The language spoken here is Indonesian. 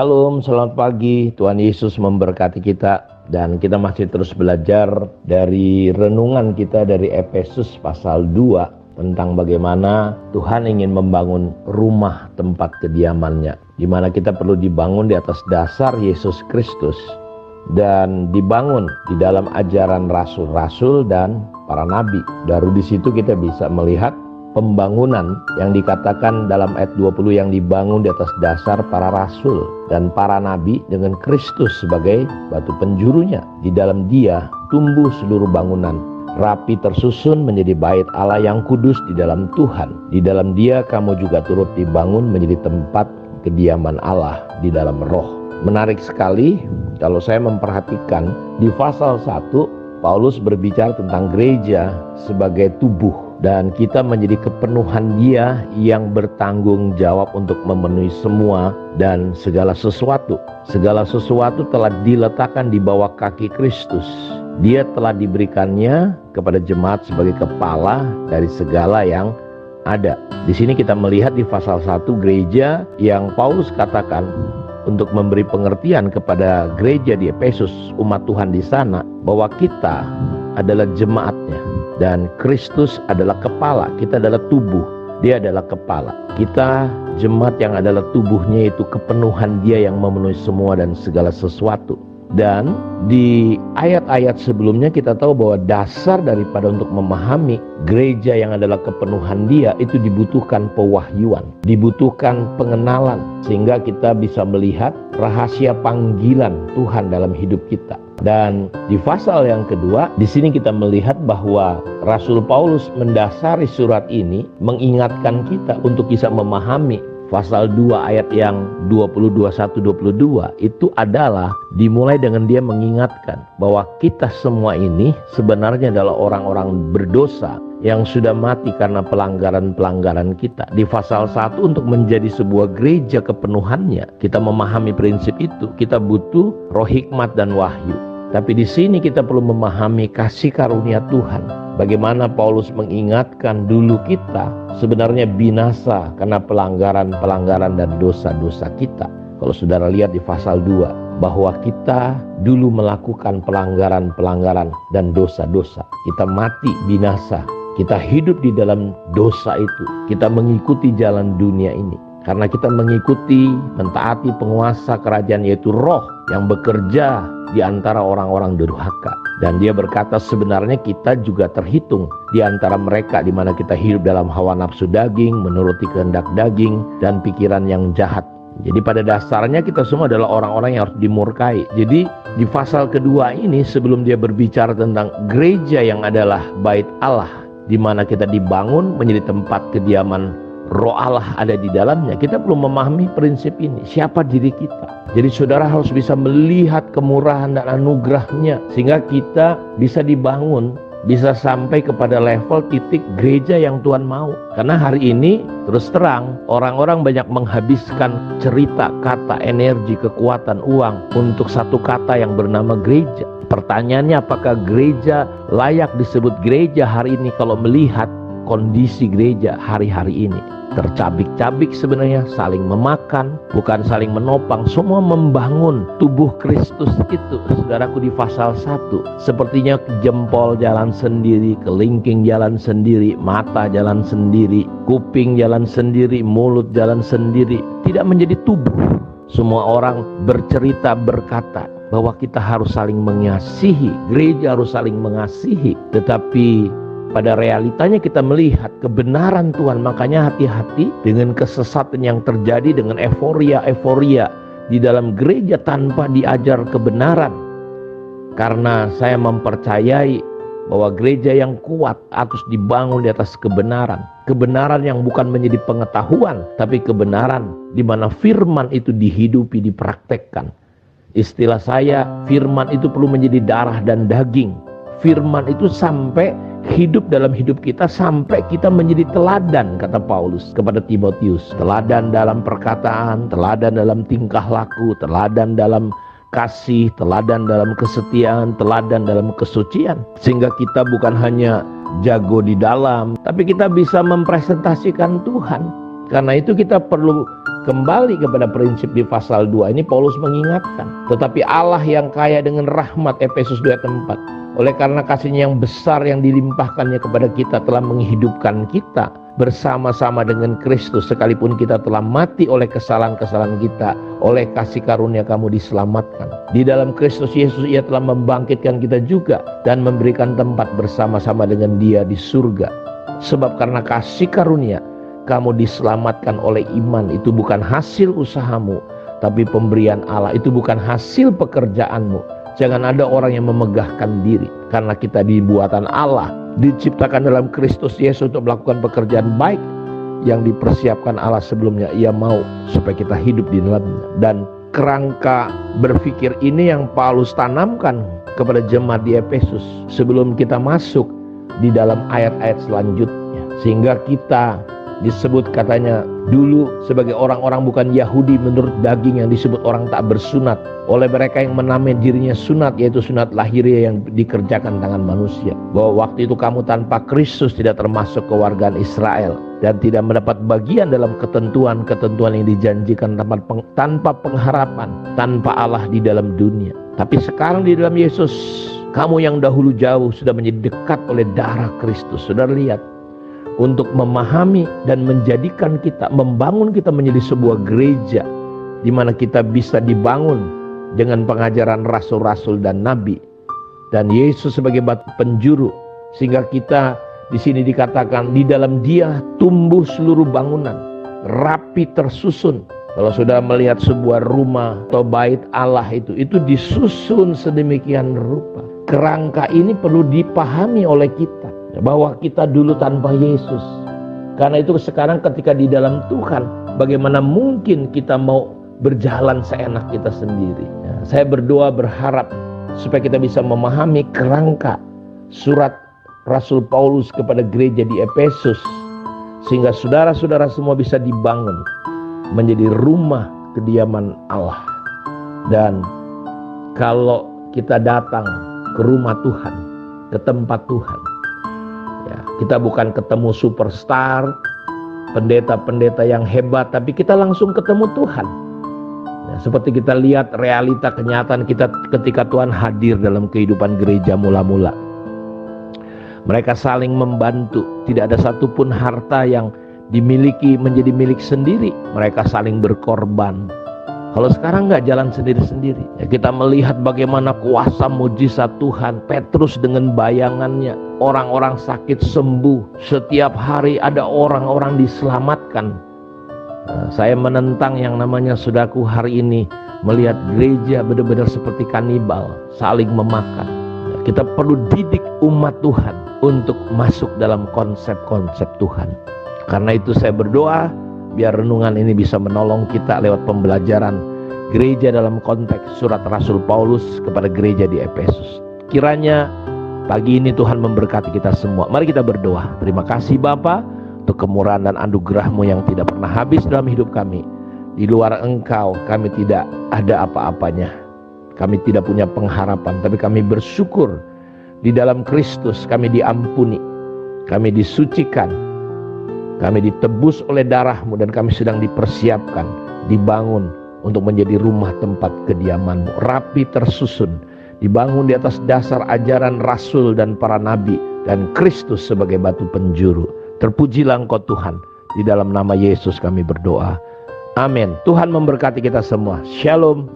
Shalom, selamat pagi. Tuhan Yesus memberkati kita dan kita masih terus belajar dari renungan kita dari Efesus pasal 2 tentang bagaimana Tuhan ingin membangun rumah tempat kediamannya, di mana kita perlu dibangun di atas dasar Yesus Kristus dan dibangun di dalam ajaran rasul-rasul dan para nabi. Dari di situ kita bisa melihat pembangunan yang dikatakan dalam ayat 20 yang dibangun di atas dasar para rasul dan para nabi dengan Kristus sebagai batu penjurunya. Di dalam Dia tumbuh seluruh bangunan, rapi tersusun menjadi bait Allah yang kudus di dalam Tuhan. Di dalam Dia kamu juga turut dibangun menjadi tempat kediaman Allah di dalam roh. Menarik sekali kalau saya memperhatikan di pasal 1 Paulus berbicara tentang gereja sebagai tubuh, dan kita menjadi kepenuhan Dia yang bertanggung jawab untuk memenuhi semua dan segala sesuatu. Segala sesuatu telah diletakkan di bawah kaki Kristus. Dia telah diberikannya kepada jemaat sebagai kepala dari segala yang ada. Di sini kita melihat di pasal 1 gereja yang Paulus katakan untuk memberi pengertian kepada gereja di Efesus, umat Tuhan di sana, bahwa kita adalah jemaatnya dan Kristus adalah kepala. Kita adalah tubuh, Dia adalah kepala. Kita jemaat yang adalah tubuhnya, itu kepenuhan Dia yang memenuhi semua dan segala sesuatu. Dan di ayat-ayat sebelumnya kita tahu bahwa dasar daripada untuk memahami gereja yang adalah kepenuhan Dia itu dibutuhkan pewahyuan, dibutuhkan pengenalan, sehingga kita bisa melihat rahasia panggilan Tuhan dalam hidup kita. Dan di pasal yang kedua, di sini kita melihat bahwa Rasul Paulus mendasari surat ini mengingatkan kita untuk bisa memahami pasal 2 ayat yang 20, 21, 22 itu adalah dimulai dengan dia mengingatkan bahwa kita semua ini sebenarnya adalah orang-orang berdosa yang sudah mati karena pelanggaran-pelanggaran kita. Di pasal 1 untuk menjadi sebuah gereja kepenuhannya, kita memahami prinsip itu, kita butuh roh hikmat dan wahyu. Tapi di sini kita perlu memahami kasih karunia Tuhan. Bagaimana Paulus mengingatkan dulu kita sebenarnya binasa karena pelanggaran-pelanggaran dan dosa-dosa kita. Kalau saudara lihat di pasal 2 bahwa kita dulu melakukan pelanggaran-pelanggaran dan dosa-dosa. Kita mati binasa. Kita hidup di dalam dosa itu. Kita mengikuti jalan dunia ini. Karena kita mengikuti, mentaati penguasa kerajaan, yaitu roh yang bekerja di antara orang-orang durhaka. Dan dia berkata sebenarnya kita juga terhitung di antara mereka, di mana kita hidup dalam hawa nafsu daging, menuruti kehendak daging dan pikiran yang jahat. Jadi pada dasarnya kita semua adalah orang-orang yang harus dimurkai. Jadi di pasal kedua ini, sebelum dia berbicara tentang gereja yang adalah bait Allah, di mana kita dibangun menjadi tempat kediaman Roh Allah ada di dalamnya, kita perlu memahami prinsip ini. Siapa diri kita? Jadi saudara harus bisa melihat kemurahan dan anugerahnya, sehingga kita bisa dibangun, bisa sampai kepada level titik gereja yang Tuhan mau. Karena hari ini terus terang orang-orang banyak menghabiskan cerita, kata, energi, kekuatan, uang untuk satu kata yang bernama gereja. Pertanyaannya, apakah gereja layak disebut gereja hari ini kalau melihat kondisi gereja hari-hari ini? Tercabik-cabik sebenarnya, saling memakan, bukan saling menopang. Semua membangun tubuh Kristus itu, saudaraku, di pasal 1. Sepertinya jempol jalan sendiri, kelingking jalan sendiri, mata jalan sendiri, kuping jalan sendiri, mulut jalan sendiri. Tidak menjadi tubuh. Semua orang bercerita, berkata bahwa kita harus saling mengasihi, gereja harus saling mengasihi. Tetapi pada realitanya kita melihat kebenaran Tuhan. Makanya hati-hati dengan kesesatan yang terjadi, dengan euforia di dalam gereja tanpa diajar kebenaran. Karena saya mempercayai bahwa gereja yang kuat harus dibangun di atas kebenaran. Kebenaran yang bukan menjadi pengetahuan, tapi kebenaran di mana firman itu dihidupi, dipraktekkan. Istilah saya, firman itu perlu menjadi darah dan daging. Firman itu sampai hidup dalam hidup kita, sampai kita menjadi teladan, kata Paulus kepada Timotius. Teladan dalam perkataan, teladan dalam tingkah laku, teladan dalam kasih, teladan dalam kesetiaan, teladan dalam kesucian. Sehingga kita bukan hanya jago di dalam, tapi kita bisa mempresentasikan Tuhan. Karena itu kita perlu Kembali kepada prinsip di pasal 2 ini Paulus mengingatkan. Tetapi Allah yang kaya dengan rahmat, Efesus 2 ayat 4. Oleh karena kasih-Nya yang besar yang dilimpahkannya kepada kita telah menghidupkan kita bersama-sama dengan Kristus. Sekalipun kita telah mati oleh kesalahan-kesalahan kita, oleh kasih karunia kamu diselamatkan. Di dalam Kristus Yesus Ia telah membangkitkan kita juga dan memberikan tempat bersama-sama dengan Dia di surga. Sebab karena kasih karunia kamu diselamatkan oleh iman. Itu bukan hasil usahamu, tapi pemberian Allah. Itu bukan hasil pekerjaanmu. Jangan ada orang yang memegahkan diri, karena kita dibuatan Allah, diciptakan dalam Kristus Yesus untuk melakukan pekerjaan baik yang dipersiapkan Allah sebelumnya. Ia mau supaya kita hidup di dalamnya. Dan kerangka berpikir ini yang Paulus tanamkan kepada jemaat di Efesus sebelum kita masuk di dalam ayat-ayat selanjutnya, sehingga kita disebut katanya dulu sebagai orang-orang bukan Yahudi menurut daging yang disebut orang tak bersunat oleh mereka yang menamai dirinya sunat, yaitu sunat lahiriah yang dikerjakan tangan manusia. Bahwa waktu itu kamu tanpa Kristus tidak termasuk kewargaan Israel dan tidak mendapat bagian dalam ketentuan-ketentuan yang dijanjikan tanpa pengharapan, tanpa Allah di dalam dunia. Tapi sekarang di dalam Yesus, kamu yang dahulu jauh sudah menjadi dekat oleh darah Kristus. Saudara lihat, untuk memahami dan menjadikan kita, membangun kita menjadi sebuah gereja di mana kita bisa dibangun dengan pengajaran rasul-rasul dan nabi dan Yesus sebagai batu penjuru, sehingga kita di sini dikatakan di dalam Dia tumbuh seluruh bangunan rapi tersusun. Kalau sudah melihat sebuah rumah atau bait Allah itu disusun sedemikian rupa. Kerangka ini perlu dipahami oleh kita, bahwa kita dulu tanpa Yesus. Karena itu sekarang ketika di dalam Tuhan, bagaimana mungkin kita mau berjalan seenak kita sendiri. Saya berdoa berharap supaya kita bisa memahami kerangka surat Rasul Paulus kepada gereja di Efesus, sehingga saudara-saudara semua bisa dibangun menjadi rumah kediaman Allah. Dan kalau kita datang ke rumah Tuhan, ke tempat Tuhan, kita bukan ketemu superstar, pendeta-pendeta yang hebat, tapi kita langsung ketemu Tuhan. Seperti kita lihat realita kenyataan kita ketika Tuhan hadir dalam kehidupan gereja mula-mula. Mereka saling membantu, tidak ada satupun harta yang dimiliki menjadi milik sendiri. Mereka saling berkorban. Kalau sekarang nggak jalan sendiri-sendiri. Kita melihat bagaimana kuasa mujizat Tuhan. Petrus dengan bayangannya, orang-orang sakit sembuh. Setiap hari ada orang-orang diselamatkan. Saya menentang yang namanya saudaraku hari ini melihat gereja benar-benar seperti kanibal, saling memakan. Kita perlu didik umat Tuhan untuk masuk dalam konsep-konsep Tuhan. Karena itu saya berdoa biar renungan ini bisa menolong kita lewat pembelajaran gereja dalam konteks surat Rasul Paulus kepada gereja di Efesus. Kiranya pagi ini Tuhan memberkati kita semua. Mari kita berdoa. Terima kasih Bapa untuk kemurahan dan anugerah-Mu yang tidak pernah habis dalam hidup kami. Di luar Engkau kami tidak ada apa-apanya. Kami tidak punya pengharapan, tapi kami bersyukur di dalam Kristus kami diampuni, kami disucikan, kami ditebus oleh darah-Mu, dan kami sedang dipersiapkan, dibangun untuk menjadi rumah tempat kediaman-Mu, rapi tersusun, dibangun di atas dasar ajaran rasul dan para nabi, dan Kristus sebagai batu penjuru. Terpujilah Engkau Tuhan, di dalam nama Yesus kami berdoa. Amin. Tuhan memberkati kita semua. Shalom.